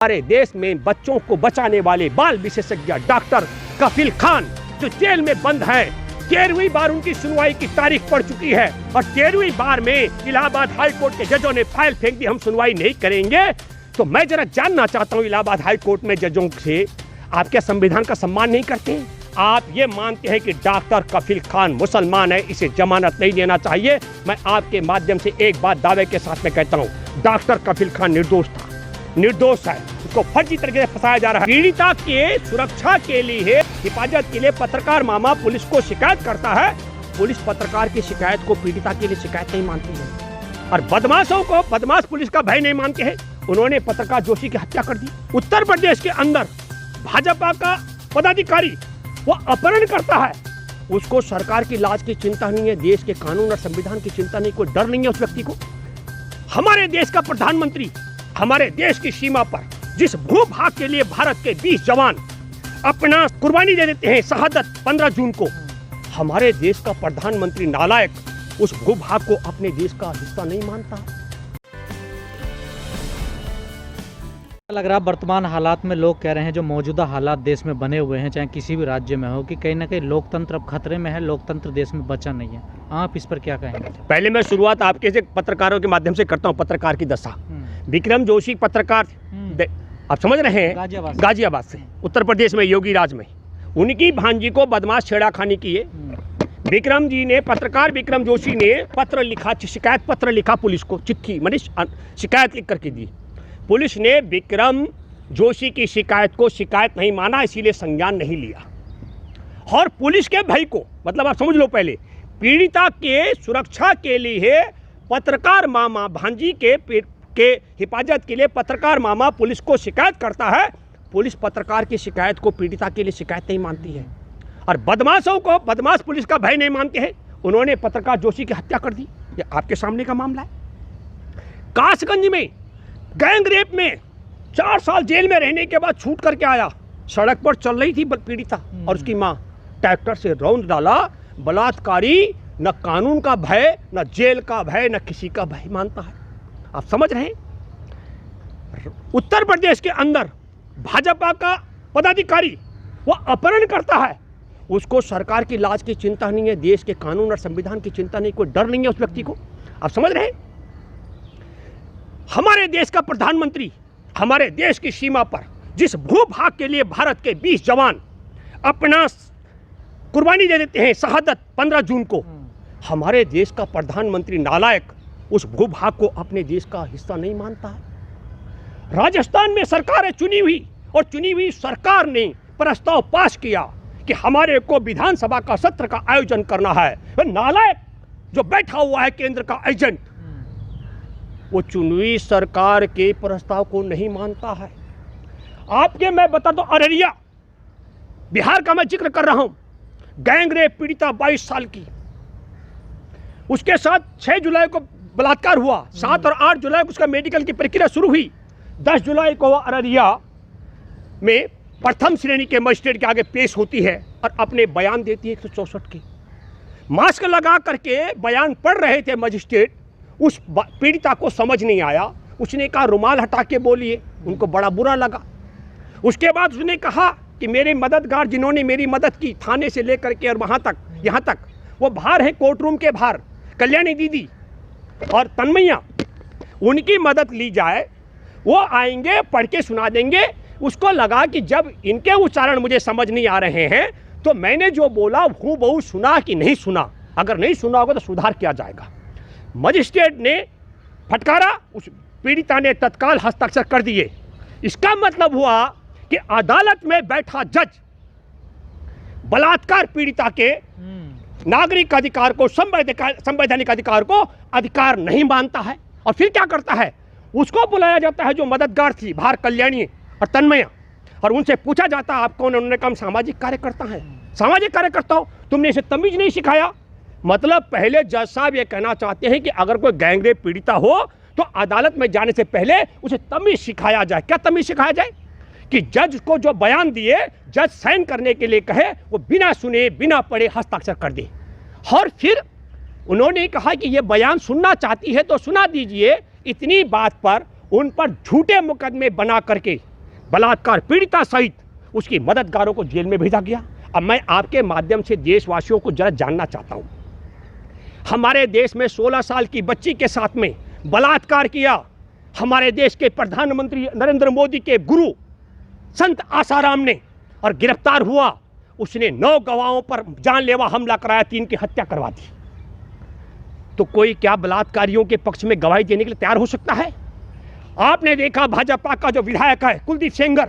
हमारे देश में बच्चों को बचाने वाले बाल विशेषज्ञ डॉक्टर कफील खान जो जेल में बंद है, 13वीं बार उनकी सुनवाई की तारीख पड़ चुकी है और 13वीं बार में इलाहाबाद हाई कोर्ट के जजों ने फाइल फेंक दी, हम सुनवाई नहीं करेंगे। तो मैं जरा जानना चाहता हूँ इलाहाबाद हाई कोर्ट में जजों से, आप क्या संविधान का सम्मान नहीं करते हैं? आप ये मानते हैं कि डॉक्टर कफील खान मुसलमान है, इसे जमानत नहीं देना चाहिए? मैं आपके माध्यम से एक बात दावे के साथ में कहता हूँ, डॉक्टर कफील खान निर्दोष था, निर्दोष है, उसको फर्जी तरीके से फंसाया जा रहा है। पीड़िता के सुरक्षा के लिए, हिफाजत के लिए पत्रकार मामा पुलिस को शिकायत करता है, पुलिस पत्रकार की शिकायत को पीड़िता के लिए शिकायत नहीं मानती है और बदमाशों को बदमाश पुलिस का भय नहीं मानते हैं। उन्होंने पत्रकार जोशी की हत्या कर दी। उत्तर प्रदेश के अंदर भाजपा का पदाधिकारी वो अपहरण करता है, उसको सरकार की लाज की चिंता नहीं है, देश के कानून और संविधान की चिंता नहीं, कोई डर नहीं है उस व्यक्ति को। हमारे देश का प्रधानमंत्री हमारे देश की सीमा पर जिस भूभाग के लिए भारत के 20 जवान अपना कुर्बानी दे देते हैं, शहादत 15 जून को, हमारे देश का प्रधानमंत्री नालायक उस भूभाग को अपने देश का हिस्सा नहीं मानता। लग रहा वर्तमान हालात में लोग कह रहे हैं, जो मौजूदा हालात देश में बने हुए हैं, चाहे किसी भी राज्य में हो, कि कहीं ना कहीं लोकतंत्र अब खतरे में है, लोकतंत्र देश में बचा नहीं है। आप इस पर क्या कहेंगे? पहले मैं शुरुआत आपके से पत्रकारों के माध्यम से करता हूँ। पत्रकार की दशा, विक्रम जोशी पत्रकार, आप समझ रहे हैं, गाजियाबाद से, उत्तर प्रदेश में, योगी राज में, उनकी भांजी को बदमाश छेड़ाखानी की है। विक्रम जी ने, पत्रकार विक्रम जोशी ने पत्र लिखा, शिकायत पत्र लिखा पुलिस को, चिट्ठी मानी शिकायत लिख करके दी। पुलिस ने विक्रम जोशी की शिकायत को शिकायत नहीं माना, इसीलिए संज्ञान नहीं लिया। और पुलिस के भय को, मतलब आप समझ लो, पहले पीड़िता के सुरक्षा के लिए पत्रकार मामा भांजी के हिफाजत के लिए पत्रकार मामा पुलिस को शिकायत करता है, पुलिस पत्रकार की शिकायत को पीड़िता के लिए शिकायत नहीं मानती है और बदमाशों को बदमाश पुलिस का भय नहीं मानते हैं। उन्होंने पत्रकार जोशी की हत्या कर दी। ये आपके सामने का मामला है। कासगंज में गैंग रेप में 4 साल जेल में रहने के बाद छूट करके आया, सड़क पर चल रही थी पीड़िता और उसकी माँ, ट्रैक्टर से रौंद डाला। बलात्कारी न कानून का भय, न जेल का भय, न किसी का भय मानता है। आप समझ रहे हैं? उत्तर प्रदेश के अंदर भाजपा का पदाधिकारी वो अपहरण करता है, उसको सरकार की लाज की चिंता नहीं है, देश के कानून और संविधान की चिंता नहीं, कोई डर नहीं है उस व्यक्ति को। आप समझ रहे हैं? हमारे देश का प्रधानमंत्री हमारे देश की सीमा पर जिस भूभाग के लिए भारत के 20 जवान अपना कुर्बानी दे देते हैं, शहादत 15 जून को, हमारे देश का प्रधानमंत्री नालायक उस भूभाग को अपने देश का हिस्सा नहीं मानता है। राजस्थान में सरकार है चुनी हुई, और चुनी हुई सरकार ने प्रस्ताव पास किया कि हमारे को विधानसभा का सत्र का आयोजन करना है। नालायक जो बैठा हुआ है केंद्र का एजेंट, वो चुनी सरकार के प्रस्ताव को नहीं मानता है। आपके मैं बता दो, अररिया बिहार का मैं जिक्र कर रहा हूं, गैंग रेप पीड़िता 22 साल की, उसके साथ 6 जुलाई को बलात्कार हुआ, 7 और 8 जुलाई को उसका मेडिकल की प्रक्रिया शुरू हुई। 10 जुलाई को वह अररिया में प्रथम श्रेणी के मजिस्ट्रेट के आगे पेश होती है और अपने बयान देती है 164 के। मास्क लगा करके बयान पढ़ रहे थे मजिस्ट्रेट, उस पीड़िता को समझ नहीं आया, उसने कहा रुमाल हटा के बोलिए, उनको बड़ा बुरा लगा। उसके बाद उसने कहा कि मेरे मददगार जिन्होंने मेरी मदद की, थाने से लेकर के और वहाँ तक, यहाँ तक, वो बाहर हैं कोर्ट रूम के बाहर, कल्याणी दीदी और तन्मैया, उनकी मदद ली जाए, वो आएंगे, पढ़ के सुना देंगे। उसको लगा कि जब इनके उच्चारण मुझे समझ नहीं आ रहे हैं तो मैंने जो बोला हूबहू सुना कि नहीं सुना, अगर नहीं सुना होगा तो सुधार किया जाएगा। मजिस्ट्रेट ने फटकारा, उस पीड़िता ने तत्काल हस्ताक्षर कर दिए। इसका मतलब हुआ कि अदालत में बैठा जज बलात्कार पीड़िता के नागरिक अधिकार को, संवैधानिक अधिकार को अधिकार नहीं मानता है। और फिर क्या करता है, उसको बुलाया जाता है जो मददगार थी बाहर, कल्याणी और तन्मया, और उनसे पूछा जाता है आप कौन? उन्होंने कहा सामाजिक कार्यकर्ता है। सामाजिक कार्यकर्ता हो, तुमने इसे तमीज नहीं सिखाया। मतलब पहले जज साहब ये कहना चाहते हैं कि अगर कोई गैंगरेप पीड़िता हो तो अदालत में जाने से पहले उसे तमीज सिखाया जाए। क्या तमीज सिखाया जाए? कि जज को जो बयान दिए, जज साइन करने के लिए कहे, वो बिना सुने बिना पढ़े हस्ताक्षर कर दे। और फिर उन्होंने कहा कि ये बयान सुनना चाहती है तो सुना दीजिए। इतनी बात पर उन पर झूठे मुकदमे बना करके बलात्कार पीड़िता सहित उसकी मददगारों को जेल में भेजा गया। अब मैं आपके माध्यम से देशवासियों को जरा जानना चाहता हूं, हमारे देश में 16 साल की बच्ची के साथ में बलात्कार किया हमारे देश के प्रधानमंत्री नरेंद्र मोदी के गुरु संत आसाराम ने, और गिरफ्तार हुआ। उसने 9 गवाहों पर जानलेवा हमला कराया, 3 की हत्या करवा दी। तो कोई क्या बलात्कारियों के पक्ष में गवाही देने के लिए तैयार हो सकता है? आपने देखा भाजपा का जो विधायक है कुलदीप सेंगर,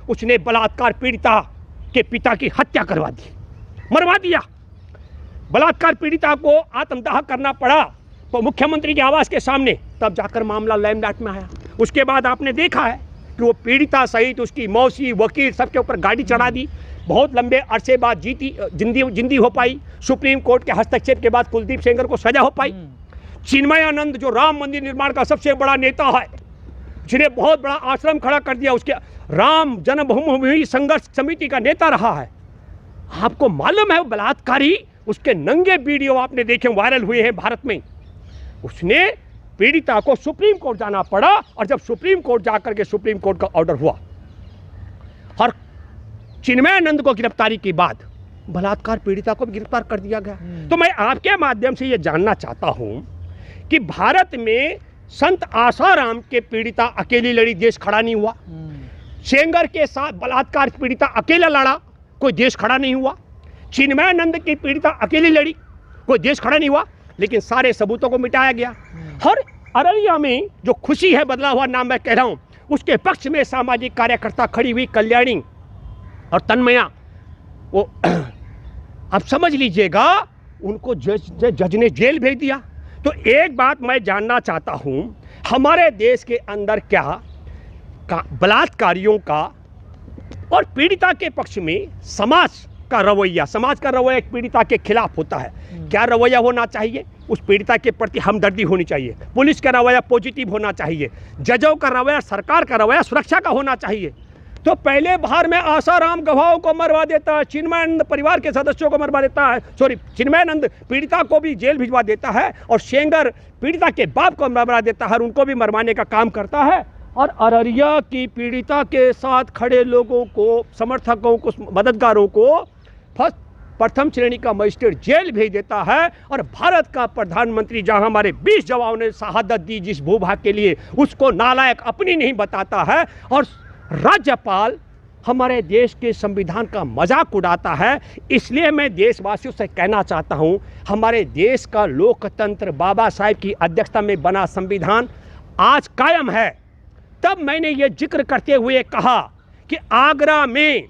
उसने बलात्कार पीड़िता के पिता की हत्या करवा दी, मरवा दिया। बलात्कार पीड़िता को आत्मदाह करना पड़ा तो मुख्यमंत्री के आवास के सामने, तब जाकर मामला लाइमलाइट में आया। उसके बाद आपने देखा है कि वो पीड़िता सहित उसकी मौसी, वकील सबके ऊपर गाड़ी चढ़ा दी। बहुत लंबे अरसे बाद जिंदी हो पाई। सुप्रीम कोर्ट के हस्तक्षेप के बाद कुलदीप सेंगर को सजा हो पाई। चिन्मयानंद जो राम मंदिर निर्माण का सबसे बड़ा नेता है, जिन्हें बहुत बड़ा आश्रम खड़ा कर दिया, उसके राम जन्मभूमि संघर्ष समिति का नेता रहा है। आपको मालूम है वो बलात्कारी, उसके नंगे वीडियो आपने देखे, वायरल हुए हैं भारत में। उसने पीड़िता को सुप्रीम कोर्ट जाना पड़ा, और जब सुप्रीम कोर्ट जाकर के सुप्रीम कोर्ट का ऑर्डर हुआ और चिन्मयानंद को गिरफ्तारी के बाद बलात्कार पीड़िता को भी गिरफ्तार कर दिया गया। तो मैं आपके माध्यम से यह जानना चाहता हूं कि भारत में संत आसाराम के पीड़िता अकेली लड़ी, देश खड़ा नहीं हुआ। सेंगर के साथ बलात्कार पीड़िता अकेला लड़ा, कोई देश खड़ा नहीं हुआ। चिन्मयानंद की पीड़िता अकेली लड़ी, कोई देश खड़ा नहीं हुआ। लेकिन सारे सबूतों को मिटाया गया। हर अररिया में जो खुशी है, बदला हुआ नाम मैं कह रहा हूं, उसके पक्ष में सामाजिक कार्यकर्ता खड़ी हुई, कल्याणी और तन्मया। वो अब समझ लीजिएगा, उनको जज ने जेल भेज दिया। तो एक बात मैं जानना चाहता हूं, हमारे देश के अंदर क्या बलात्कारियों का और पीड़िता के पक्ष में समाज का रवैया एक पीड़िता के खिलाफ होता है। क्या रवैया होना चाहिए? उस पीड़िता के प्रति हमदर्दी होनी चाहिए। पुलिस का रवैया पॉजिटिव होना चाहिए। जजों का रवैया, सरकार का रवैया सुरक्षा का होना चाहिए। तो पहले बार में आसाराम गवाहों को मरवा देता है, चिन्मयानंद परिवार के सदस्यों को मरवा देता है, चिन्मयानंद पीड़िता को भी जेल भिजवा देता है, और सेंगर पीड़िता के बाप को मरवा देता है और उनको भी मरवाने का काम करता है। और अररिया की पीड़िता के साथ खड़े लोगों को, समर्थकों को, मददगारों को प्रथम श्रेणी का मजिस्ट्रेट जेल भेज देता है। और भारत का प्रधानमंत्री, जहां हमारे 20 जवानों ने शहादत दी जिस भूभाग के लिए, उसको नालायक अपनी नहीं बताता है। और राज्यपाल हमारे देश के संविधान का मजाक उड़ाता है। इसलिए मैं देशवासियों से कहना चाहता हूं, हमारे देश का लोकतंत्र, बाबा साहेब की अध्यक्षता में बना संविधान आज कायम है। तब मैंने ये जिक्र करते हुए कहा कि आगरा में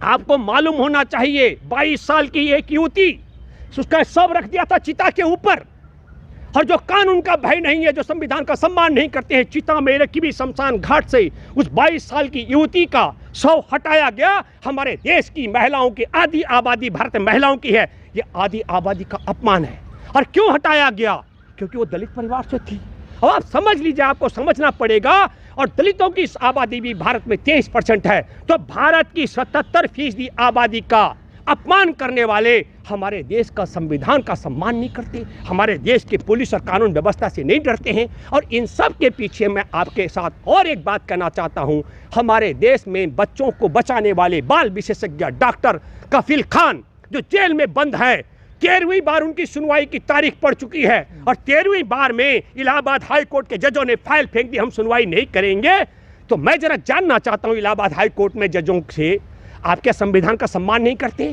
आपको मालूम होना चाहिए, 22 साल की एक युवती, उसका शव रख दिया था चिता के ऊपर। और जो कानून का भय नहीं है, जो संविधान का सम्मान नहीं करते हैं, चिता में रखी भी शमशान घाट से उस 22 साल की युवती का शव हटाया गया। हमारे देश की महिलाओं की आधी आबादी भारत में महिलाओं की है। ये आधी आबादी का अपमान है। और क्यों हटाया गया? क्योंकि वो दलित परिवार से थी। अब आप समझ लीजिए, आपको समझना पड़ेगा। और दलितों की आबादी भी भारत में 23% है। तो भारत की 77% आबादी का अपमान करने वाले हमारे देश का संविधान का सम्मान नहीं करते, हमारे देश की पुलिस और कानून व्यवस्था से नहीं डरते हैं। और इन सब के पीछे मैं आपके साथ और एक बात कहना चाहता हूं, हमारे देश में बच्चों को बचाने वाले बाल विशेषज्ञ डॉक्टर कफील खान जो जेल में बंद है, 13वीं बार उनकी सुनवाई की तारीख पड़ चुकी है। और 13वीं बार में इलाहाबाद हाई कोर्ट के जजों ने फाइल फेंक दी, हम सुनवाई नहीं करेंगे। तो मैं जरा जानना चाहता हूं इलाहाबाद हाई कोर्ट में जजों से, आपके संविधान का सम्मान नहीं करते?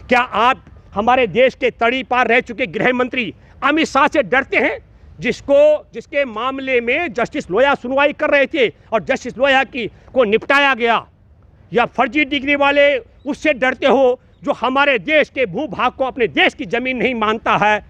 क्या आप हमारे देश के तड़ी पार रह चुके गृह मंत्री अमित शाह से डरते हैं, जिसके मामले में जस्टिस लोया सुनवाई कर रहे थे और जस्टिस लोया को निपटाया गया? या फर्जी डिग्री वाले उससे डरते हो जो हमारे देश के भूभाग को अपने देश की जमीन नहीं मानता है?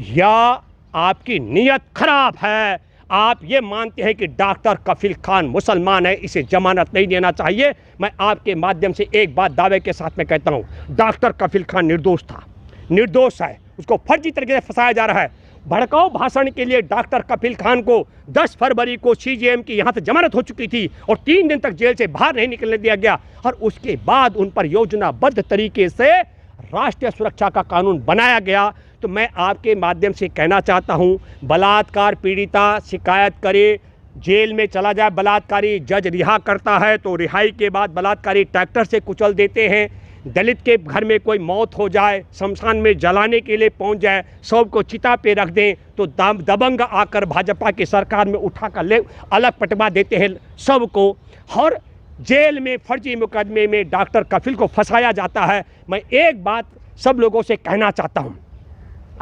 या आपकी नीयत खराब है, आप ये मानते हैं कि डॉक्टर कफील खान मुसलमान है, इसे जमानत नहीं देना चाहिए? मैं आपके माध्यम से एक बात दावे के साथ में कहता हूं, डॉक्टर कफील खान निर्दोष था, निर्दोष है, उसको फर्जी तरीके से फंसाया जा रहा है। भड़काऊ भाषण के लिए डॉक्टर कफील खान को 10 फरवरी को सीजेएम की यहाँ से जमानत हो चुकी थी और 3 दिन तक जेल से बाहर नहीं निकलने दिया गया। और उसके बाद उन पर योजनाबद्ध तरीके से राष्ट्रीय सुरक्षा का कानून बनाया गया। तो मैं आपके माध्यम से कहना चाहता हूं, बलात्कार पीड़िता शिकायत करे जेल में चला जाए बलात्कारी, जज रिहा करता है तो रिहाई के बाद बलात्कारी ट्रैक्टर से कुचल देते हैं। दलित के घर में कोई मौत हो जाए, शमशान में जलाने के लिए पहुंच जाए, सब को चिता पे रख दें तो दबंग आकर भाजपा की सरकार में उठा कर ले अलग पटवा देते हैं सबको। और जेल में फर्जी मुकदमे में डॉक्टर कफिल को फंसाया जाता है। मैं एक बात सब लोगों से कहना चाहता हूँ,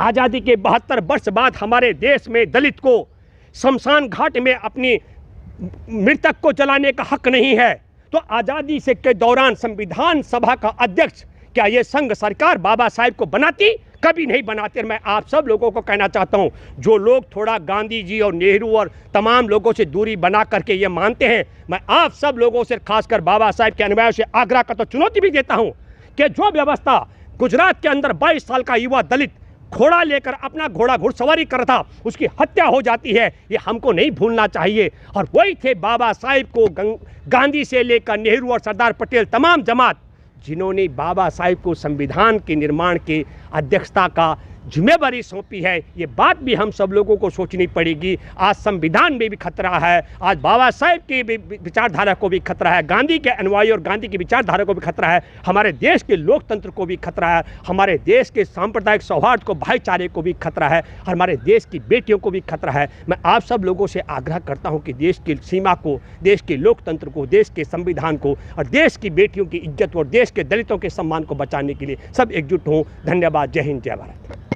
आज़ादी के 72 वर्ष बाद हमारे देश में दलित को शमशान घाट में अपनी मृतक को जलाने का हक नहीं है। तो आज़ादी से के दौरान संविधान सभा का अध्यक्ष क्या ये संघ सरकार बाबा साहेब को बनाती? कभी नहीं बनाते। मैं आप सब लोगों को कहना चाहता हूँ, जो लोग थोड़ा गांधी जी और नेहरू और तमाम लोगों से दूरी बना करके ये मानते हैं, मैं आप सब लोगों से खासकर बाबा साहेब के अनुयायियों से आग्रह करता, चुनौती भी देता हूँ कि जो व्यवस्था गुजरात के अंदर 22 साल का युवा दलित घोड़ा लेकर अपना घोड़ा घुड़सवारी कर रहा था, उसकी हत्या हो जाती है, ये हमको नहीं भूलना चाहिए। और वही थे बाबा साहेब को गांधी से लेकर नेहरू और सरदार पटेल तमाम जमात जिन्होंने बाबा साहेब को संविधान के निर्माण की अध्यक्षता का जिम्मेवारी सौंपी है। ये बात भी हम सब लोगों को सोचनी पड़ेगी। आज संविधान में भी खतरा है, आज बाबा साहेब की विचारधारा को भी खतरा है, गांधी के अनुयायी और गांधी की विचारधारा को भी खतरा है, हमारे देश के लोकतंत्र को भी खतरा है, हमारे देश के सांप्रदायिक सौहार्द को, भाईचारे को भी खतरा है, हमारे देश की बेटियों को भी खतरा है। मैं आप सब लोगों से आग्रह करता हूँ कि देश की सीमा को, देश के लोकतंत्र को, देश के संविधान को और देश की बेटियों की इज्जत और देश के दलितों के सम्मान को बचाने के लिए सब एकजुट हों। धन्यवाद। जय हिंद, जय भारत।